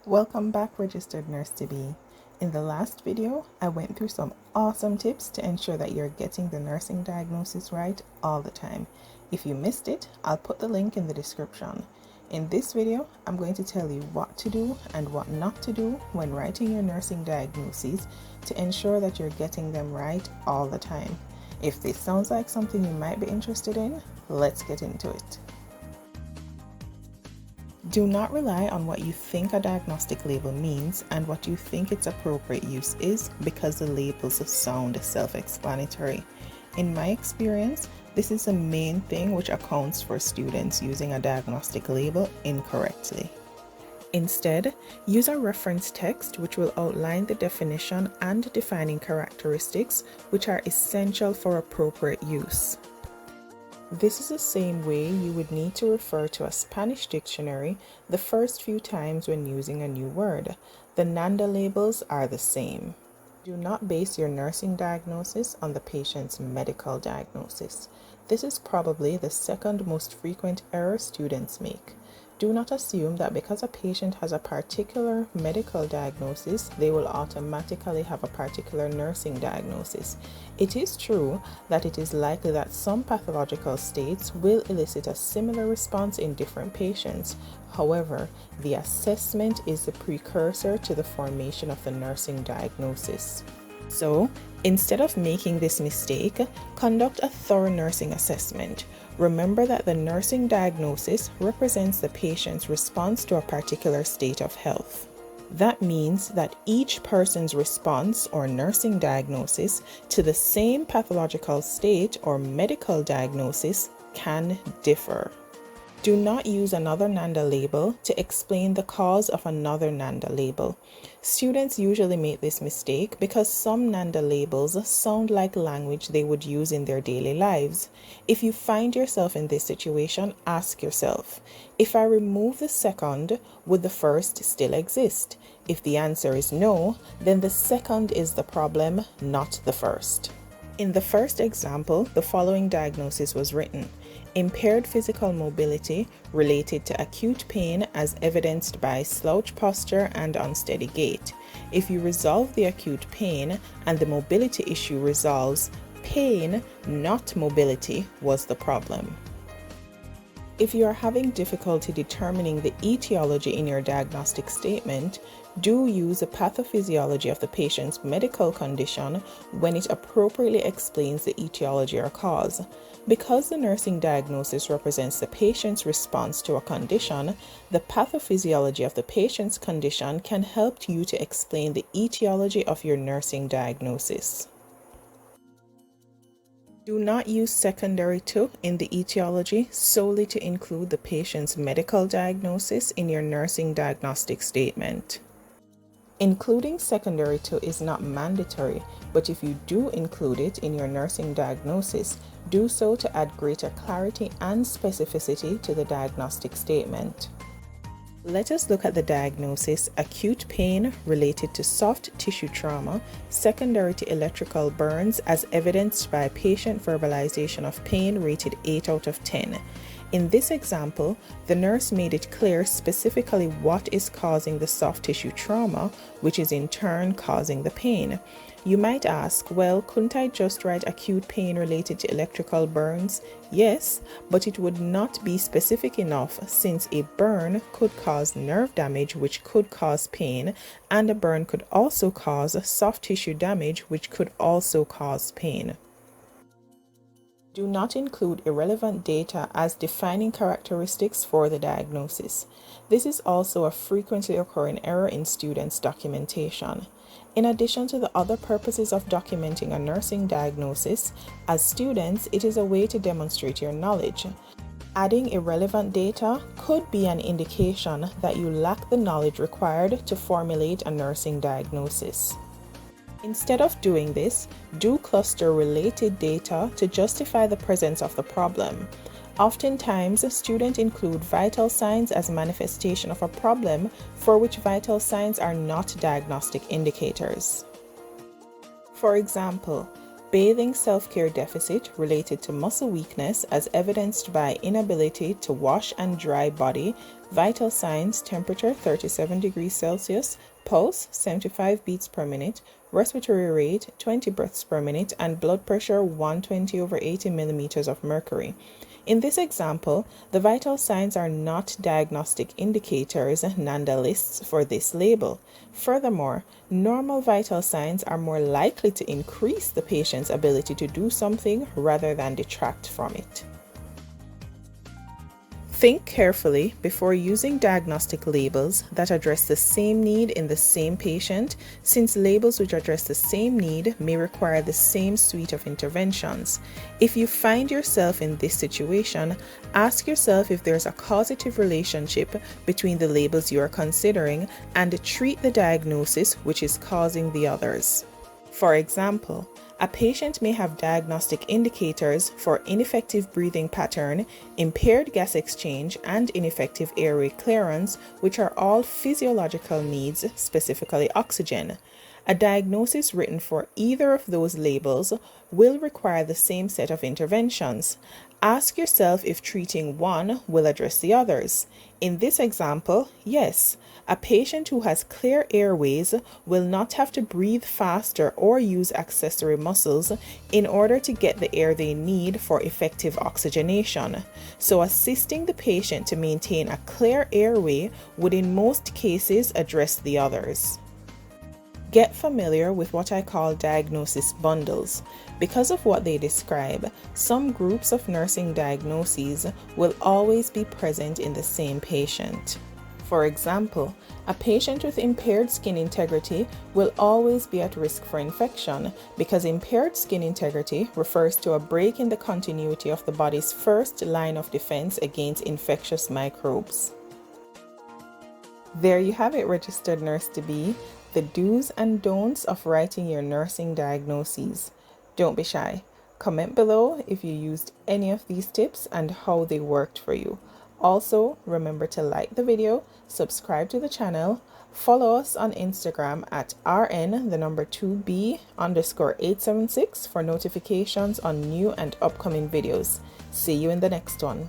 Welcome back, registered nurse to be. In the last video, I went through some awesome tips to ensure that you're getting the nursing diagnosis right all the time. If you missed it, I'll put the link in the description. In this video, I'm going to tell you what to do and what not to do when writing your nursing diagnoses to ensure that you're getting them right all the time. If this sounds like something you might be interested in, let's get into it. Do not rely on what you think a diagnostic label means and what you think its appropriate use is, because the labels sound self-explanatory. In my experience, this is the main thing which accounts for students using a diagnostic label incorrectly. Instead, use a reference text which will outline the definition and defining characteristics which are essential for appropriate use. This is the same way you would need to refer to a Spanish dictionary the first few times when using a new word. The NANDA labels are the same. Do not base your nursing diagnosis on the patient's medical diagnosis. This is probably the second most frequent error students make. Do not assume that because a patient has a particular medical diagnosis, they will automatically have a particular nursing diagnosis. It is true that it is likely that some pathological states will elicit a similar response in different patients. However, the assessment is the precursor to the formation of the nursing diagnosis. So, instead of making this mistake, conduct a thorough nursing assessment. Remember that the nursing diagnosis represents the patient's response to a particular state of health. That means that each person's response or nursing diagnosis to the same pathological state or medical diagnosis can differ. Do not use another NANDA label to explain the cause of another NANDA label. Students usually make this mistake because some NANDA labels sound like language they would use in their daily lives. If you find yourself in this situation, ask yourself, if I remove the second, would the first still exist? If the answer is no, then the second is the problem, not the first. In the first example, the following diagnosis was written: impaired physical mobility related to acute pain as evidenced by slouch posture and unsteady gait. If you resolve the acute pain and the mobility issue resolves, pain, not mobility, was the problem. If you are having difficulty determining the etiology in your diagnostic statement, do use the pathophysiology of the patient's medical condition when it appropriately explains the etiology or cause. Because the nursing diagnosis represents the patient's response to a condition, the pathophysiology of the patient's condition can help you to explain the etiology of your nursing diagnosis. Do not use secondary to in the etiology solely to include the patient's medical diagnosis in your nursing diagnostic statement. Including secondary to is not mandatory, but if you do include it in your nursing diagnosis, do so to add greater clarity and specificity to the diagnostic statement. Let us look at the diagnosis: acute pain related to soft tissue trauma, secondary to electrical burns as evidenced by patient verbalization of pain rated 8 out of 10. In this example, the nurse made it clear specifically what is causing the soft tissue trauma, which is in turn causing the pain. You might ask, well, couldn't I just write acute pain related to electrical burns? Yes, but it would not be specific enough, since a burn could cause nerve damage, which could cause pain, and a burn could also cause soft tissue damage, which could also cause pain. Do not include irrelevant data as defining characteristics for the diagnosis. This is also a frequently occurring error in students' documentation. In addition to the other purposes of documenting a nursing diagnosis, as students, it is a way to demonstrate your knowledge. Adding irrelevant data could be an indication that you lack the knowledge required to formulate a nursing diagnosis. Instead of doing this, do cluster related data to justify the presence of the problem. Oftentimes, students include vital signs as manifestation of a problem for which vital signs are not diagnostic indicators. For example, bathing self-care deficit related to muscle weakness as evidenced by inability to wash and dry body, vital signs, temperature 37 degrees Celsius, pulse 75 beats per minute, respiratory rate 20 breaths per minute, and blood pressure 120 over 80 millimeters of mercury. In this example, the vital signs are not diagnostic indicators, NANDA lists for this label. Furthermore, normal vital signs are more likely to increase the patient's ability to do something rather than detract from it. Think carefully before using diagnostic labels that address the same need in the same patient, since labels which address the same need may require the same suite of interventions. If you find yourself in this situation, ask yourself if there's a causative relationship between the labels you are considering and treat the diagnosis which is causing the others. For example, a patient may have diagnostic indicators for ineffective breathing pattern, impaired gas exchange, and ineffective airway clearance, which are all physiological needs, specifically oxygen. A diagnosis written for either of those labels will require the same set of interventions. Ask yourself if treating one will address the others. In this example, yes, a patient who has clear airways will not have to breathe faster or use accessory muscles in order to get the air they need for effective oxygenation. So assisting the patient to maintain a clear airway would in most cases address the others. Get familiar with what I call diagnosis bundles. Because of what they describe, some groups of nursing diagnoses will always be present in the same patient. For example, a patient with impaired skin integrity will always be at risk for infection because impaired skin integrity refers to a break in the continuity of the body's first line of defense against infectious microbes. There you have it, registered nurse-to-be, the do's and don'ts of writing your nursing diagnoses. Don't be shy. Comment below if you used any of these tips and how they worked for you. Also, remember to like the video, subscribe to the channel, follow us on Instagram at rn2b_876 for notifications on new and upcoming videos. See you in the next one.